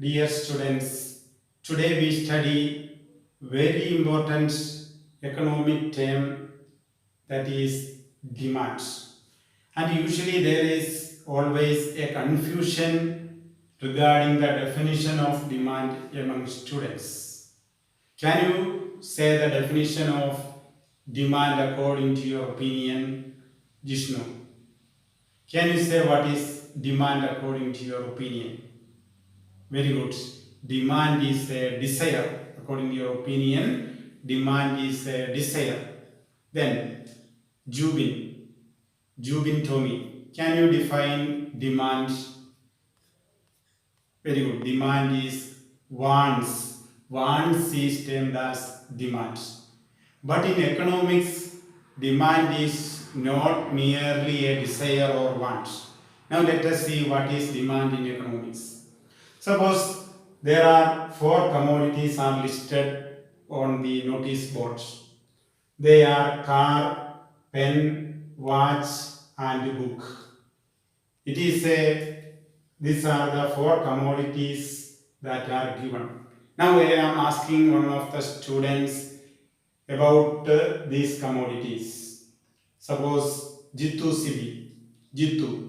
Dear students, today we study very important economic term, that is demand. And usually there is always a confusion regarding the definition of demand among students. Can you say the definition of demand according to your opinion, Jishnu? Can you say what is demand according to your opinion? Very good. Demand is a desire. According to your opinion, demand is a desire. Then, Jubin. Jubin Tommy. Can you define demand? Very good. Demand is wants. Wants is termed as demand. But in economics, demand is not merely a desire or want. Now let us see what is demand in economics. Suppose there are four commodities are listed on the notice boards. They are car, pen, watch and book. It is these are the four commodities that are given. Now I am asking one of the students about these commodities. Suppose Jitu Sibi. Jitu.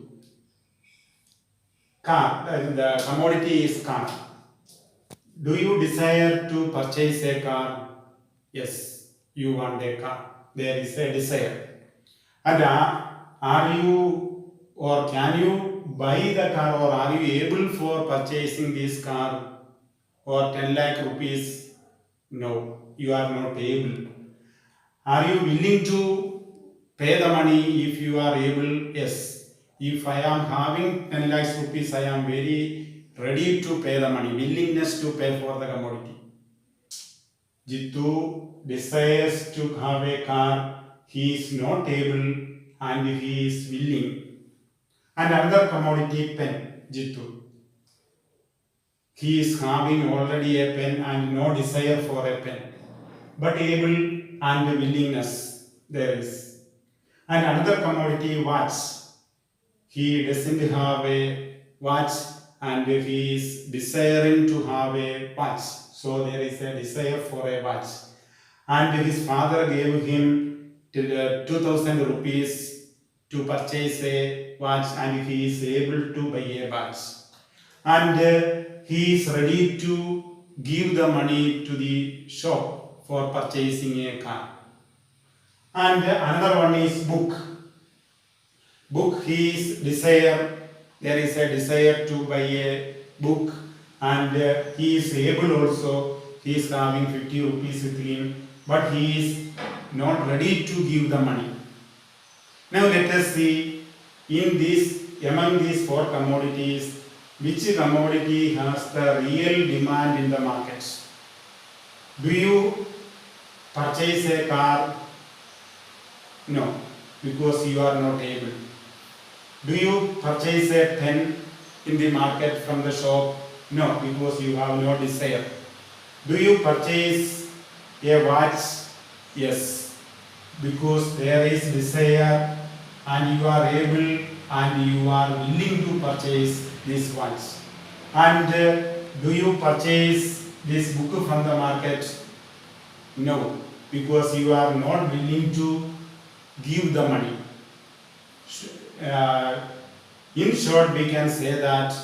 Car. The commodity is car. Do you desire to purchase a car? Yes, you want a car. There is a desire. And are you or can you buy the car, or are you able for purchasing this car or 10 lakh rupees? No, you are not able. Are you willing to pay the money if you are able? Yes. If I am having 10 lakhs rupees, I am very ready to pay the money, willingness to pay for the commodity. Jitu desires to have a car, he is not able and he is willing. And another commodity, pen, Jitu. He is having already a pen and no desire for a pen, but able and willingness there is. And another commodity, watch. He doesn't have a watch and he is desiring to have a watch. So there is a desire for a watch. And his father gave him 2000 rupees to purchase a watch and he is able to buy a watch. And he is ready to give the money to the shop for purchasing a car. And another one is book. Book, he is desire. There is a desire to buy a book, and he is able also. He is having 50 rupees with him, but he is not ready to give the money. Now let us see among these four commodities, which commodity has the real demand in the market. Do you purchase a car? No, because you are not able. Do you purchase a pen in the market from the shop? No, because you have no desire. Do you purchase a watch? Yes, because there is desire and you are able and you are willing to purchase this watch. And do you purchase this book from the market? No, because you are not willing to give the money. In short, we can say that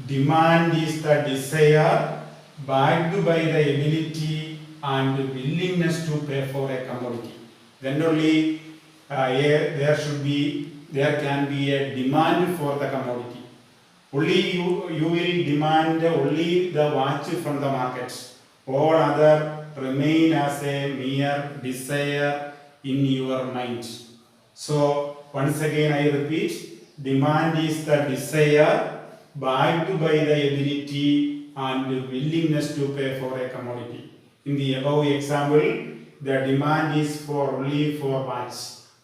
demand is the desire backed by the ability and willingness to pay for a commodity. Then only there can be a demand for the commodity. Only you will demand only the watch from the market. All other remain as a mere desire in your mind. So once again I repeat, demand is the desire backed by the ability and willingness to pay for a commodity. In the above example, the demand is only for watch.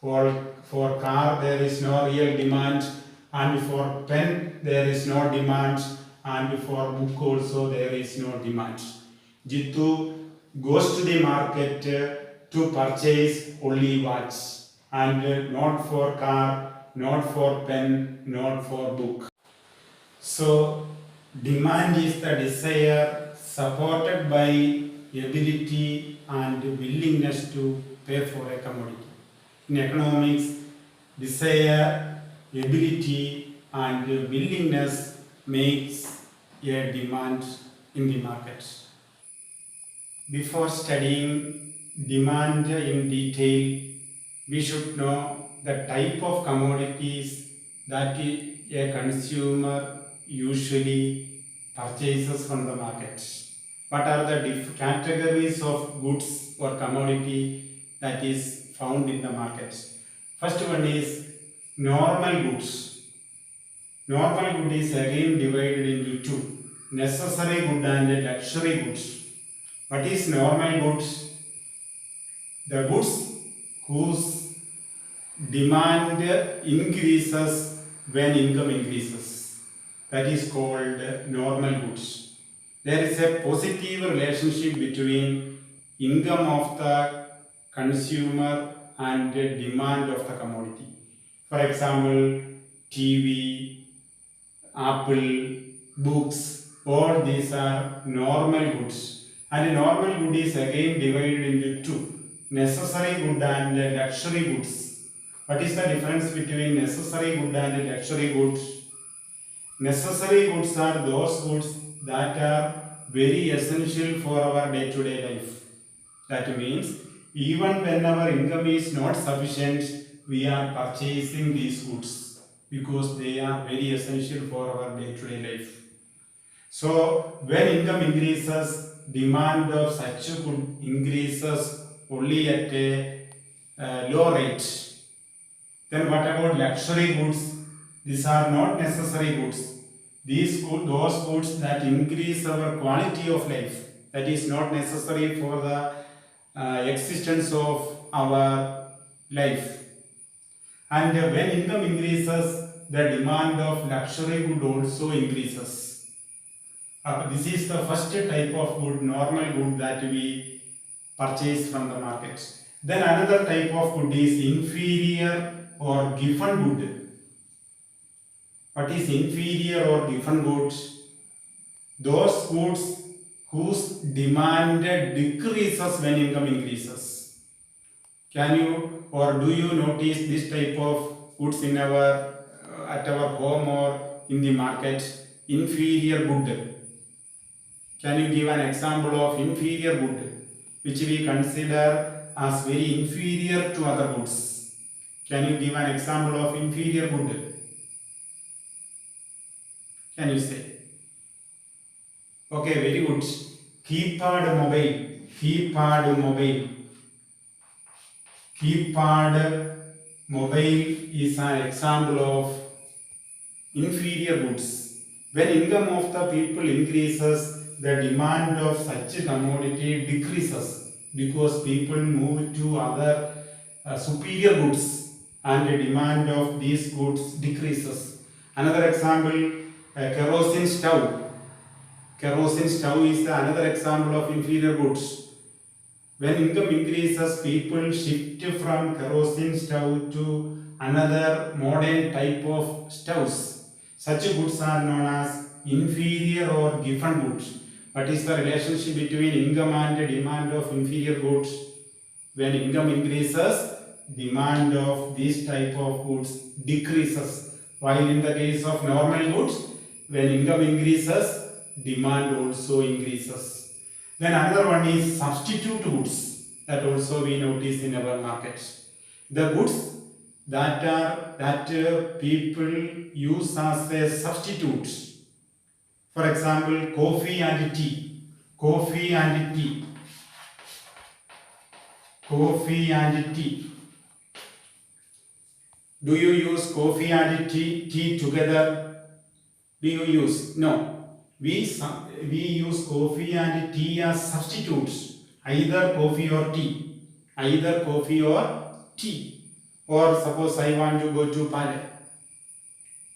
Or for car there is no real demand, and for pen there is no demand, and for book also there is no demand. Jitu goes to the market to purchase only watch, and not for car, not for pen, not for book. So Demand is the desire supported by ability and willingness to pay for a commodity. In economics, desire, ability, and willingness makes a demand in the market. Before studying demand in detail, we should know the type of commodities that a consumer usually purchases from the market. What are the categories of goods or commodity that is found in the market? First one is normal goods. Normal good is again divided into two: necessary good and luxury goods. What is normal goods? The goods whose demand increases when income increases. That is called normal goods. There is a positive relationship between income of the consumer and the demand of the commodity. For example, TV, Apple, books, all these are normal goods. And a normal good is again divided into two: necessary good and luxury goods. What is the difference between necessary good and luxury goods? Necessary goods are those goods that are very essential for our day-to-day life. That means even when our income is not sufficient, we are purchasing these goods because they are very essential for our day-to-day life. So when income increases, demand of such good increases only at a low rate. Then what about luxury goods? These are not necessary goods. Those goods that increase our quality of life, that is not necessary for the existence of our life. And when income increases, the demand of luxury good also increases. This is the first type of good, normal good, that we purchase from the market. Then another type of good is inferior or given good. What is inferior or given goods? Those goods whose demand decreases when income increases. Can you or do you notice this type of goods in our at our home or in the market? Inferior good. Can you give an example of inferior good which we consider as very inferior to other goods? Can you give an example of inferior good? Can you say? Okay, very good. Keypad mobile. Keypad mobile. Keypad mobile is an example of inferior goods. When income of the people increases, the demand of such commodity decreases because people move to other superior goods and the demand of these goods decreases. Another example, kerosene stove. Kerosene stove is another example of inferior goods. When income increases, people shift from kerosene stove to another modern type of stoves. Such goods are known as inferior or given goods. What is the relationship between income and demand of inferior goods? When income increases, demand of this type of goods decreases. While in the case of normal goods, when income increases, demand also increases. Then another one is substitute goods, that also we notice in our markets. The goods that people use as a substitute. For example, coffee and tea. Coffee and tea. Coffee and tea. Do you use coffee and tea together? Do you use? No. We use coffee and tea as substitutes. Either coffee or tea. Either coffee or tea. Or suppose I want to go to Pale.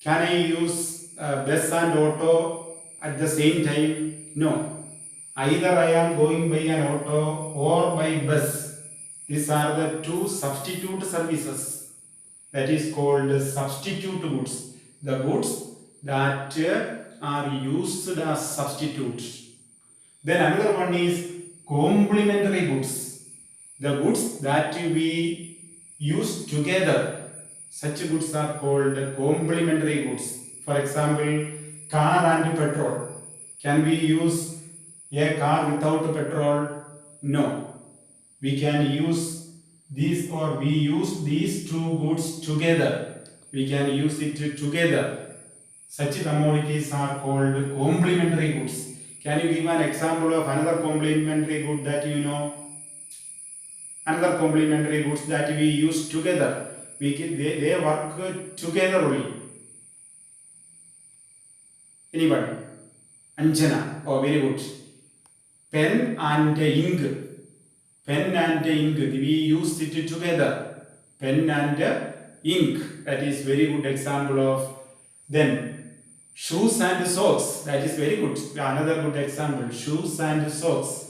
Can I use bus and auto at the same time? No. Either I am going by an auto or by bus. These are the two substitute services. That is called substitute goods. The goods that are used as substitutes. Then another one is complementary goods. The goods that we use together, such goods are called complementary goods. For example, car and petrol. Can we use a car without petrol? No. We can use these, or we use these two goods together. We can use it together. Such commodities are called complementary goods. Can you give an example of another complementary good that you know? Another complementary goods that we use together. They work together only. Anybody? Anjana. Oh, very good. Pen and ink. Pen and ink. We use it together. Pen and ink. That is very good example of. Then shoes and socks. That is very good. Another good example. Shoes and socks.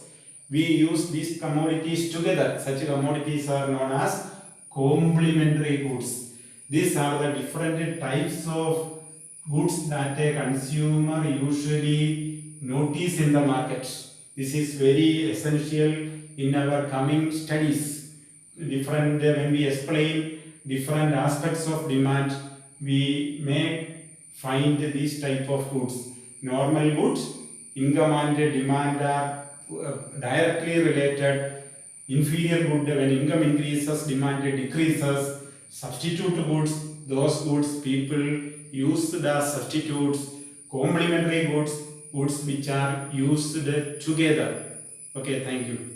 We use these commodities together. Such commodities are known as complementary goods. These are the different types of goods that a consumer usually notice in the market. This is very essential in our coming studies. When we explain different aspects of demand, we may find these type of goods. Normal goods, income and demand are directly related. Inferior good, when income increases, demand decreases. Substitute goods, those goods people used as substitutes. Complementary goods, goods which are used together. Okay, thank you.